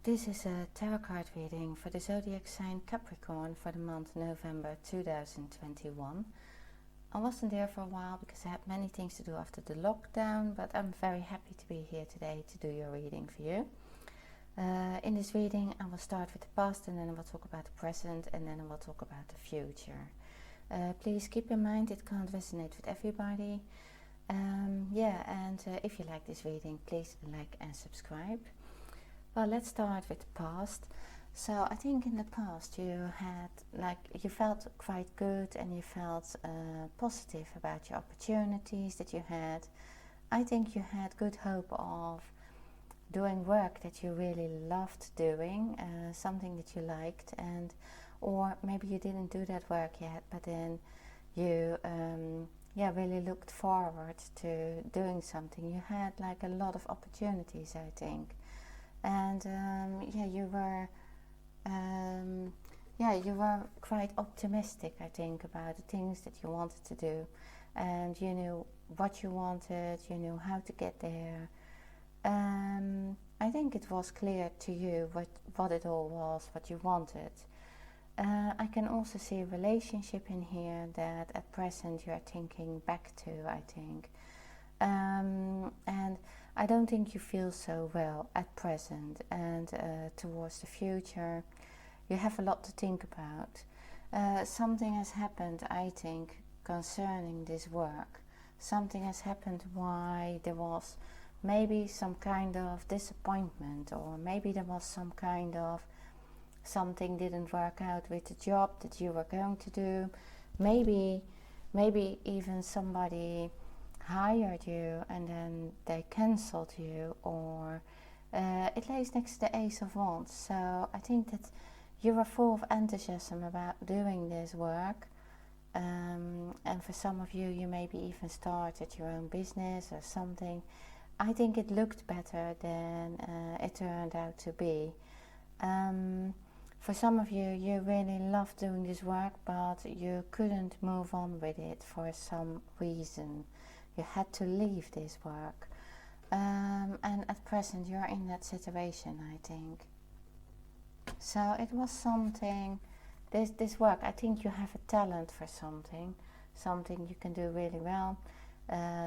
This is a tarot card reading for the zodiac sign Capricorn for the month November 2021. I wasn't there for a while because I had many things to do after the lockdown, but I'm very happy to be here today to do your reading for you. In this reading I will start with the past, and then I will talk about the present, and then I will talk about the future. Please keep in mind it can't resonate with everybody. If you like this reading, please like and subscribe. Well, let's start with the past. So I think in the past you felt quite good, and you felt positive about your opportunities that you had. I think you had good hope of doing work that you really loved doing, something that you liked, or maybe you didn't do that work yet, but then you really looked forward to doing something. You had like a lot of opportunities, I think. And you were quite optimistic, I think, about the things that you wanted to do, and you knew what you wanted, you knew how to get there. I think it was clear to you what it all was, what you wanted. I can also see a relationship in here that at present you are thinking back to, I think. And I don't think you feel so well at present, and towards the future you have a lot to think about. Something has happened, I think, concerning this work. Something has happened why there was maybe some kind of disappointment, or maybe there was some kind of something didn't work out with the job that you were going to do. Maybe even somebody hired you and then they cancelled you, or it lays next to the Ace of Wands. So I think that you were full of enthusiasm about doing this work, and for some of you maybe even started your own business or something. I think it looked better than it turned out to be. For some of you really loved doing this work, but you couldn't move on with it for some reason. You had to leave this work, and at present you're in that situation, I think. So it was something, this work, I think you have a talent for something you can do really well,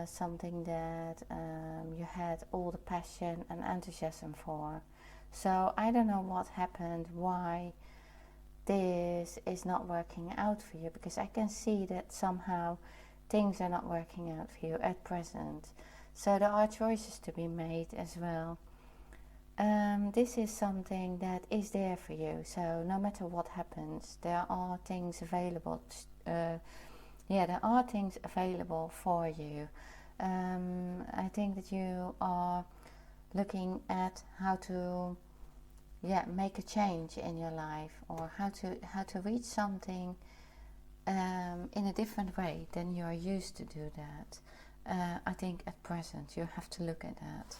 something that you had all the passion and enthusiasm for. So I don't know what happened, why this is not working out for you, because I can see that somehow things are not working out for you at present. So there are choices to be made as well. This is something that is there for you. So no matter what happens, there are things available. There are things available for you. I think that you are looking at how to make a change in your life, or how to reach something in a different way than you are used to do that. I think at present you have to look at that.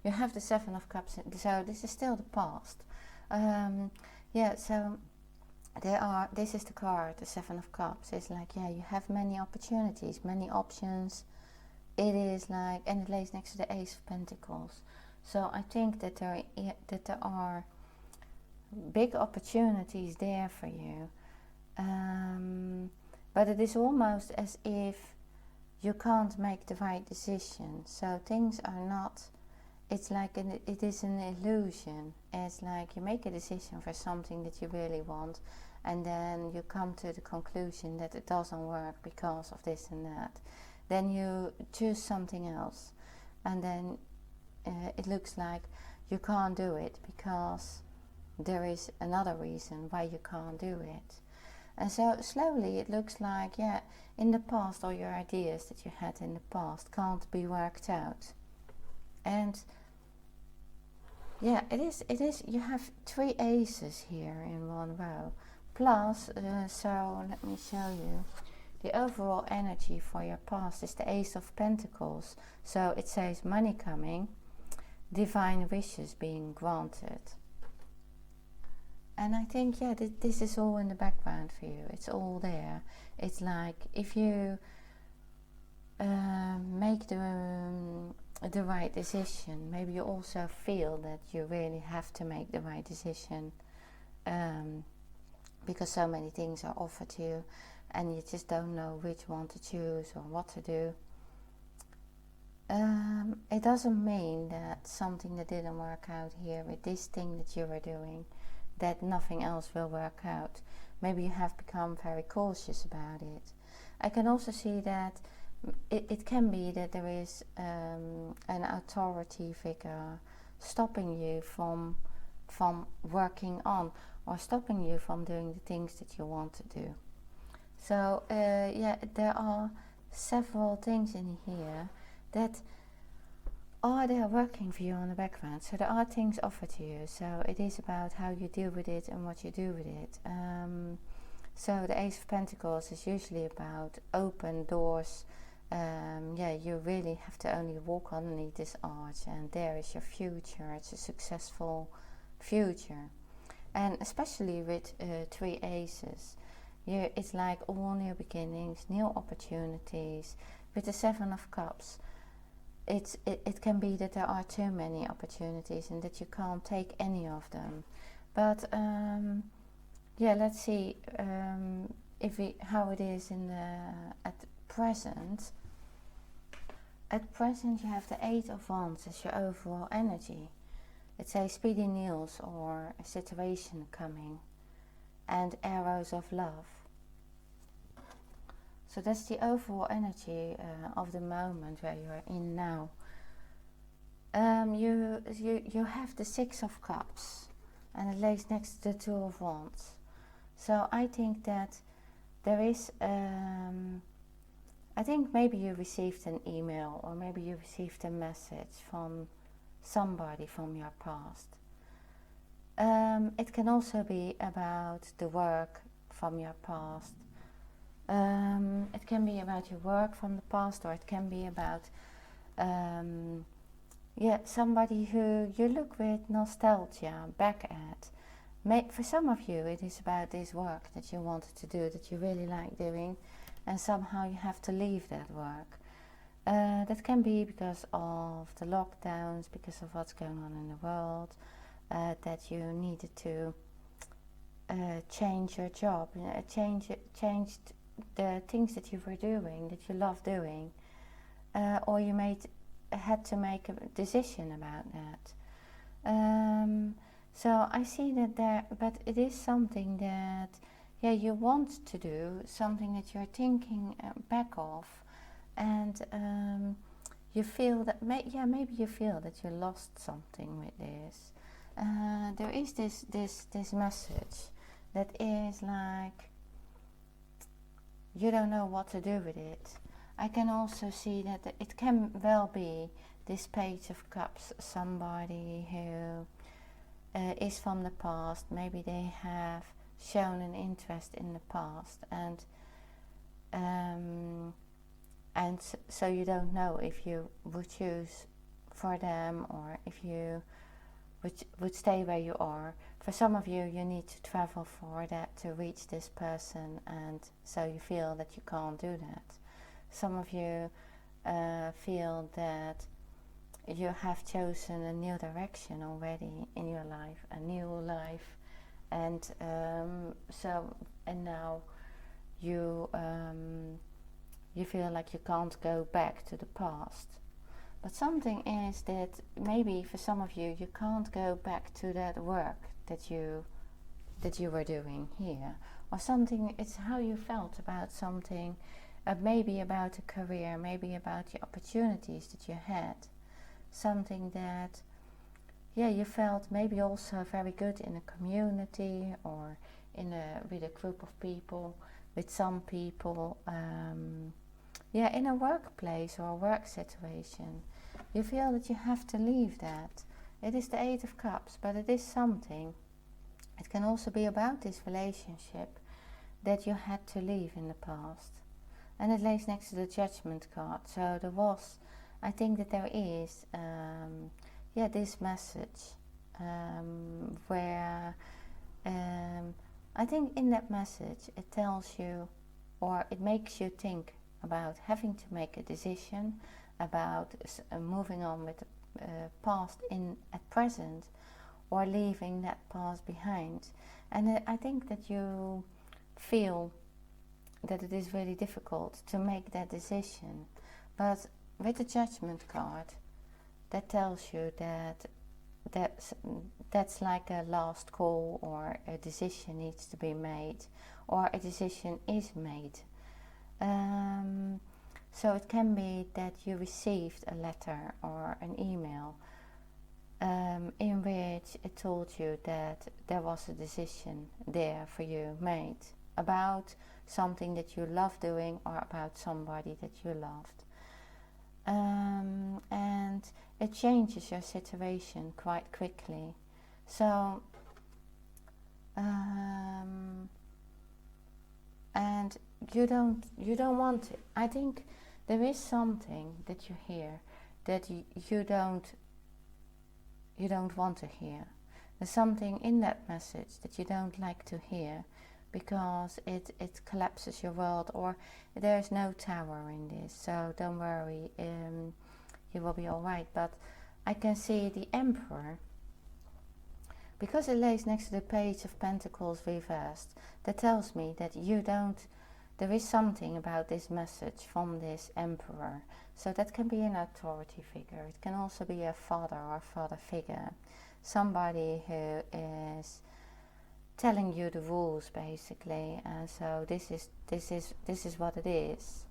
You have the Seven of Cups, so this is still the past. So this is the card, the Seven of Cups. It's like, you have many opportunities, many options. It is like, and it lays next to the Ace of Pentacles. So I think that there are big opportunities there for you. But it is almost as if you can't make the right decision. So things are not, it's like it is an illusion. It's like you make a decision for something that you really want, and then you come to the conclusion that it doesn't work because of this and that. Then you choose something else, and then it looks like you can't do it because there is another reason why you can't do it. And so slowly it looks like, in the past, all your ideas that you had in the past can't be worked out. And it is, you have 3 aces here in one row. Plus, so let me show you. The overall energy for your past is the Ace of Pentacles. So it says money coming, divine wishes being granted. And I think, this is all in the background for you. It's all there. It's like if you make the the right decision. Maybe you also feel that you really have to make the right decision, because so many things are offered to you and you just don't know which one to choose or what to do. It doesn't mean that something that didn't work out here with this thing that you were doing, that nothing else will work out. Maybe you have become very cautious about it. I can also see that it can be that there is an authority figure stopping you from working on, or stopping you from doing the things that you want to do. So there are several things in here that they are working for you on the background. So there are things offered to you. So it is about how you deal with it and what you do with it. So the Ace of Pentacles is usually about open doors. You really have to only walk underneath this arch, and there is your future. It's a successful future. And especially with 3 aces, it's like all new beginnings, new opportunities. With the 7 of Cups, it can be that there are too many opportunities and that you can't take any of them. But let's see how it is at present. At present, you have the 8 of Wands as your overall energy. It says speedy news or a situation coming, and arrows of love. So that's the overall energy of the moment where you are in now. You have the 6 of Cups, and it lays next to the 2 of Wands. So I think that there is, I think maybe you received an email, or maybe you received a message from somebody from your past. It can also be about the work from your past. It can be about your work from the past, or it can be about somebody who you look with nostalgia back at. For some of you, it is about this work that you wanted to do, that you really like doing, and somehow you have to leave that work. That can be because of the lockdowns, because of what's going on in the world, that you needed to change your job, changed the things that you were doing, that you love doing, or you had to make a decision about that. So I see that there, but it is something that you want to do, something that you're thinking back of, and you feel that maybe you feel that you lost something with this. There is this message that is like you don't know what to do with it. I can also see that it can well be this Page of Cups, somebody who is from the past. Maybe they have shown an interest in the past, and so you don't know if you would choose for them, or if you would stay where you are. For some of you, you need to travel for that to reach this person, and so you feel that you can't do that. Some of you feel that you have chosen a new direction already in your life, a new life, and now you feel like you can't go back to the past. But something is that maybe for some of you, you can't go back to that work that you were doing here, or something. It's how you felt about something, maybe about a career, maybe about the opportunities that you had, something that you felt maybe also very good in a community, or with a group of people, with some people, in a workplace or a work situation. You feel that you have to leave that. It is the 8 of Cups, but it is something. It can also be about this relationship that you had to leave in the past. And it lays next to the Judgment card. So I think that there is this message where I think in that message it tells you, or it makes you think about having to make a decision, about moving on with the past at present, or leaving that past behind. And I think that you feel that it is really difficult to make that decision. But with the Judgment card, that tells you that that's like a last call, or a decision needs to be made, or a decision is made. So it can be that you received a letter or an email in which it told you that there was a decision there for you made about something that you love doing, or about somebody that you loved. And it changes your situation quite quickly. So, and you don't want it. I think there is something that you hear that you don't want to hear. There's something in that message that you don't like to hear, because it collapses your world, or there's no tower in this. So don't worry, you will be alright. But I can see the Emperor, because it lays next to the Page of Pentacles reversed. That tells me that there is something about this message from this Emperor. So that can be an authority figure. It can also be a father or father figure. Somebody who is telling you the rules, basically. And so this is what it is.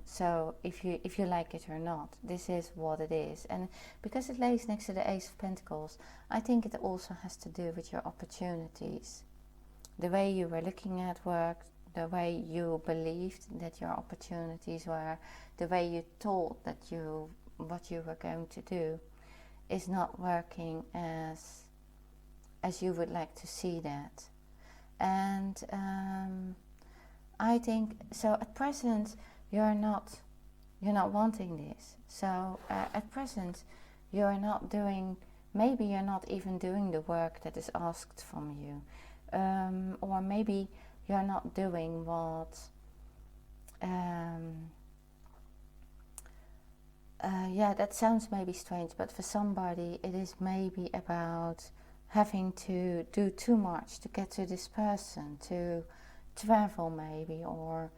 So if you like it or not, this is what it is. And because it lays next to the Ace of Pentacles, I think it also has to do with your opportunities. The way you were looking at work, the way you believed that your opportunities were, the way you thought that what you were going to do is not working as you would like to see that. And I think so. At present, you're not wanting this. So at present, you're not doing. Maybe you're not even doing the work that is asked from you, or maybe you're not doing what. That sounds maybe strange, but for somebody, it is maybe about having to do too much to get to this person, to travel maybe, or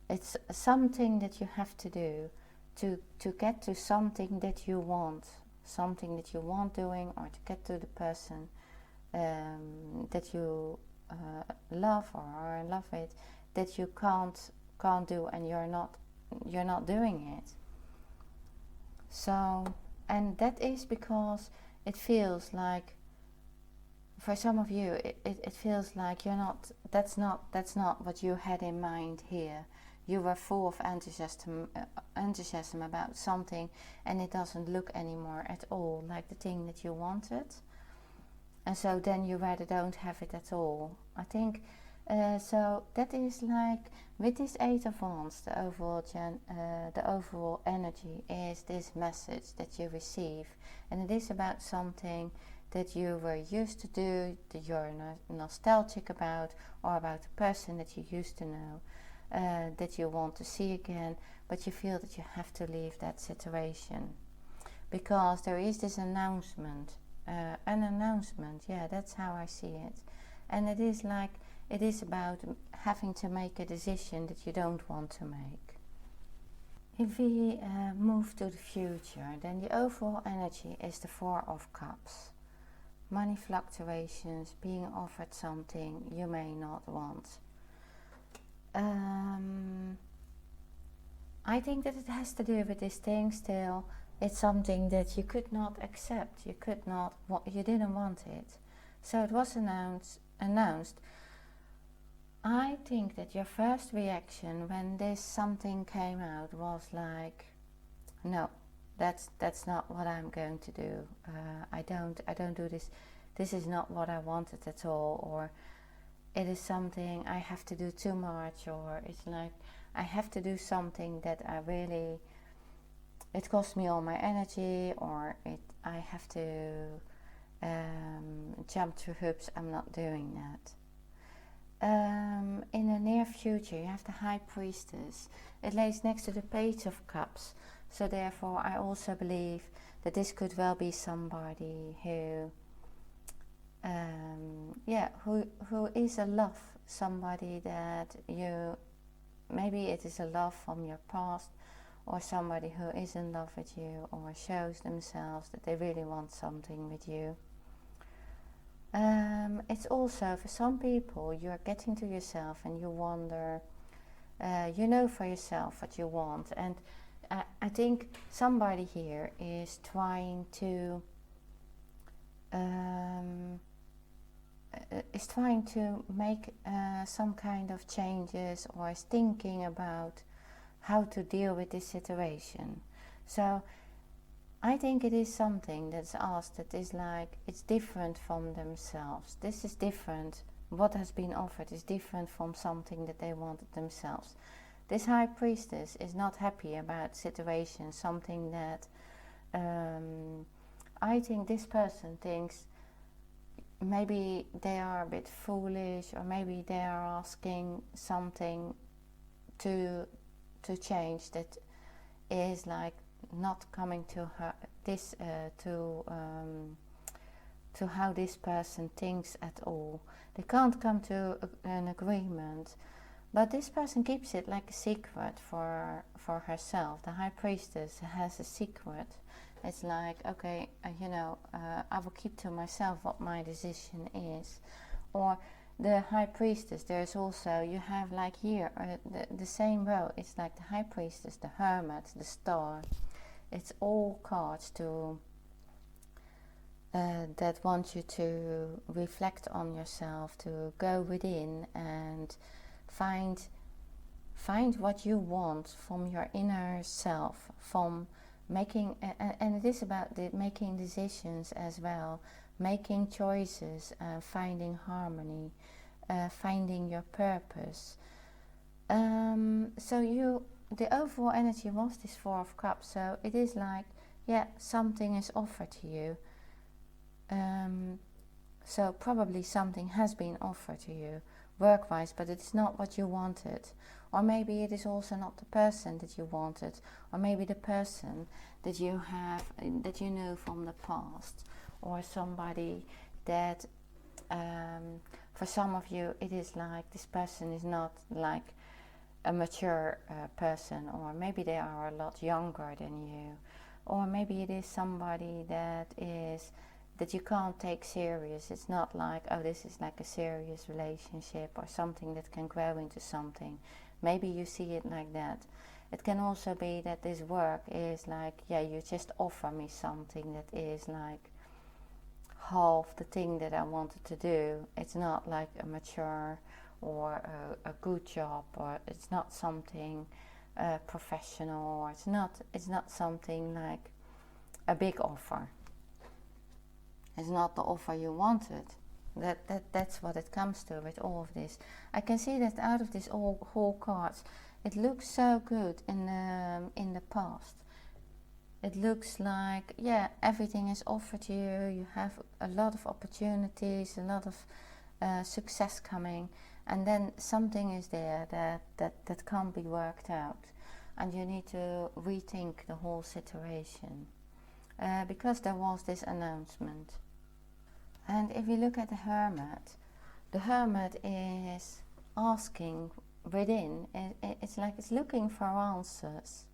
it's something that you have to do to get to something that you want doing, or to get to the person that you love or are in love with, that you can't do, and you're not doing it. So, and that is because it feels like, for some of you, it feels like that's not what you had in mind here. You were full of enthusiasm about something, and it doesn't look anymore at all like the thing that you wanted. And so then you rather don't have it at all. I think, so that is like, with this Eight of Wands, the overall energy is this message that you receive. And it is about something that you were used to do, that you're nostalgic about, or about a person that you used to know, that you want to see again, but you feel that you have to leave that situation. Because there is this announcement, yeah, that's how I see it. And it is like, it is about having to make a decision that you don't want to make. If we move to the future, then the overall energy is the Four of Cups. Money fluctuations, being offered something you may not want. I think that it has to do with this thing still. It's something that you could not accept. You didn't want it. So it was announced. I think that your first reaction when this something came out was like, no, that's not what I'm going to do. I don't do this. This is not what I wanted at all. Or it is something I have to do too much. Or it's like I have to do something that it costs me all my energy. Or I have to jump through hoops. I'm not doing that. in the near future, you have the High Priestess. It lays next to the Page of Cups. So therefore, I also believe that this could well be somebody who, who is a love, somebody that you, maybe it is a love from your past, or somebody who is in love with you, or shows themselves that they really want something with you. It's also, for some people, you're getting to yourself and you wonder, you know for yourself what you want. And I think somebody here is trying to make some kind of changes, or is thinking about how to deal with this situation. So I think it is something that's asked that is like, it's different from themselves. This is different. What has been offered is different from something that they wanted themselves. This High Priestess is not happy about situation, something that I think this person thinks maybe they are a bit foolish, or maybe they are asking something to change that is like not coming to her, this to how this person thinks at all. They can't come to an agreement, but this person keeps it like a secret for herself. The High Priestess has a secret. It's like, okay, I will keep to myself what my decision is. Or the High Priestess, there's also, you have like here, the same row. It's like the High Priestess, the Hermit, the Star. It's all cards to that want you to reflect on yourself, to go within and find what you want from your inner self, from making, and it is about making decisions as well, making choices, finding harmony, finding your purpose. So the overall energy was this Four of Cups. So it is like, something is offered to you. So probably something has been offered to you work-wise, but it's not what you wanted. Or maybe it is also not the person that you wanted, or maybe the person that you have, that you know from the past, or somebody that, for some of you, it is like this person is not like a mature person, or maybe they are a lot younger than you, or maybe it is somebody that you can't take serious. It's not like, oh, this is like a serious relationship or something that can grow into something. Maybe you see it like that. It can also be that this work is like, you just offer me something that is like half the thing that I wanted to do. It's not like a mature or a good job, or it's not something professional, or it's not something like a big offer. It's not the offer you wanted. That's what it comes to with all of this. I can see that out of this whole cards, it looks so good in the past. It looks like, everything is offered to you. You have a lot of opportunities, a lot of success coming, and then something is there that can't be worked out, and you need to rethink the whole situation, because there was this announcement. And if you look at the Hermit is asking within. It's like it's looking for answers.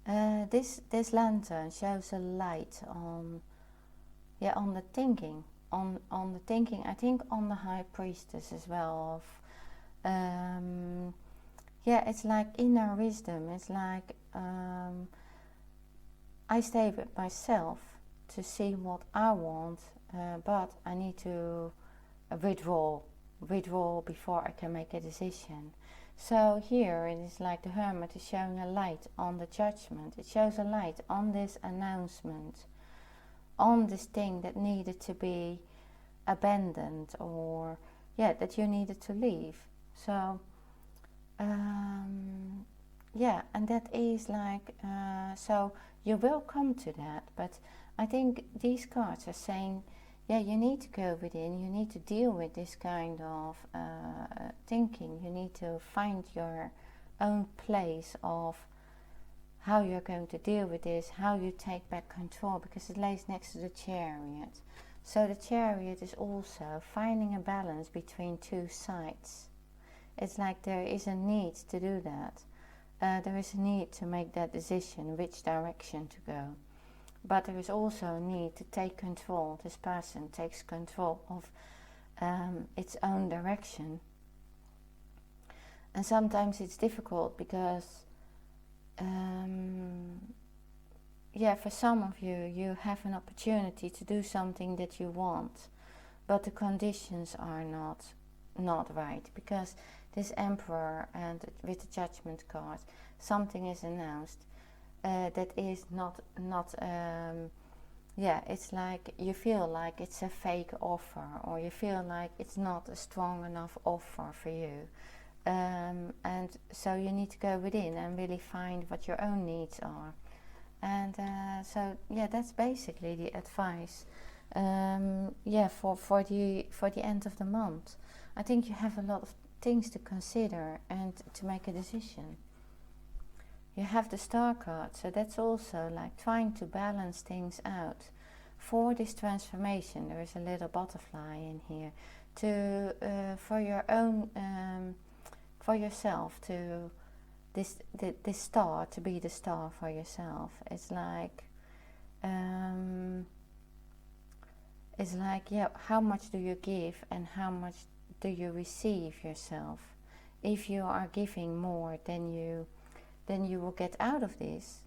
This lantern shows a light on the thinking, on the thinking. I think on the High Priestess as well. It's like inner wisdom. It's like I stay with myself to see what I want. But I need to withdraw before I can make a decision. So here it is like the Hermit is showing a light on the judgment. It shows a light on this announcement, on this thing that needed to be abandoned, or that you needed to leave. So and that is like, so you will come to that, but I think these cards are saying yeah, you need to go within, you need to deal with this kind of thinking. You need to find your own place of how you're going to deal with this, how you take back control, because it lays next to the Chariot. So the Chariot is also finding a balance between two sides. It's like there is a need to do that. There is a need to make that decision, which direction to go. But there is also a need to take control. This person takes control of its own direction. And sometimes it's difficult because, yeah, for some of you, you have an opportunity to do something that you want, but the conditions are not right, because this Emperor and with the Judgment card, something is announced that is not yeah, it's like you feel like it's a fake offer, or you feel like it's not a strong enough offer for you, and so you need to go within and really find what your own needs are. And so yeah, that's basically the advice, yeah, for the end of the month. I think you have a lot of things to consider and to make a decision. You have the Star card, so that's also like trying to balance things out. For this transformation, there is a little butterfly in here to for your own, for yourself, to this star, to be the star for yourself. It's like yeah, how much do you give and how much do you receive yourself? If you are giving more than you will get out of this,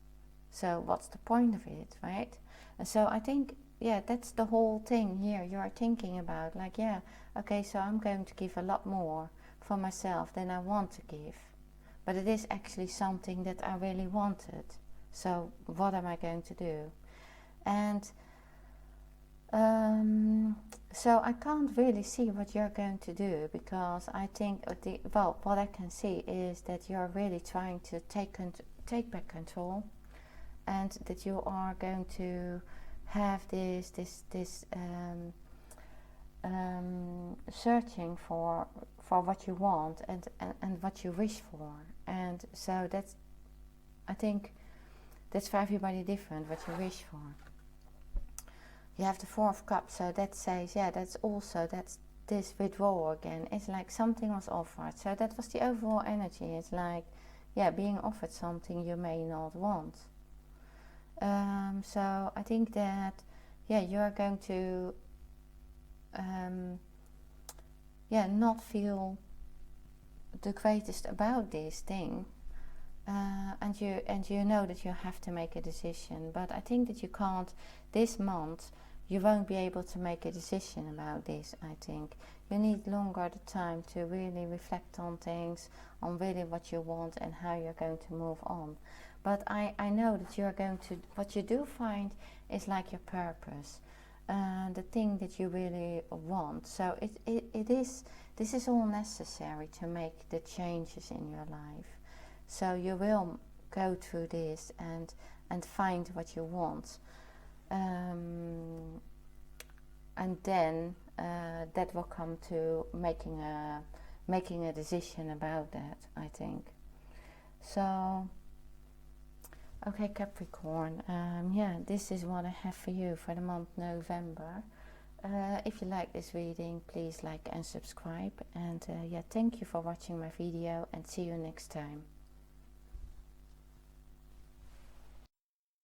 so what's the point of it, right? And so I think, yeah, that's the whole thing here. You are thinking about, like, yeah, okay, so I'm going to give a lot more for myself than I want to give, but it is actually something that I really wanted, so what am I going to do? And so I can't really see what you're going to do, because I think, what I can see is that you're really trying to take back control, and that you are going to have this searching for what you want and what you wish for. And so that's, I think that's for everybody different, what you wish for. You have the Four of Cups, so that says, yeah, that's this withdrawal again. It's like something was offered. So that was the overall energy. It's like, yeah, being offered something you may not want. So I think that, yeah, you are going to, yeah, not feel the greatest about this thing. And you know that you have to make a decision. But I think that you can't, this month, you won't be able to make a decision about this. I think you need longer the time to really reflect on things, on really what you want and how you're going to move on. But I know that you're going to, what you do find is like your purpose, the thing that you really want. So this is all necessary to make the changes in your life. So you will go through this and find what you want. And then that will come to making a decision about that, I think. So, okay, Capricorn, yeah, this is what I have for you for the month November. If you like this reading, please like and subscribe. And yeah, thank you for watching my video, and see you next time.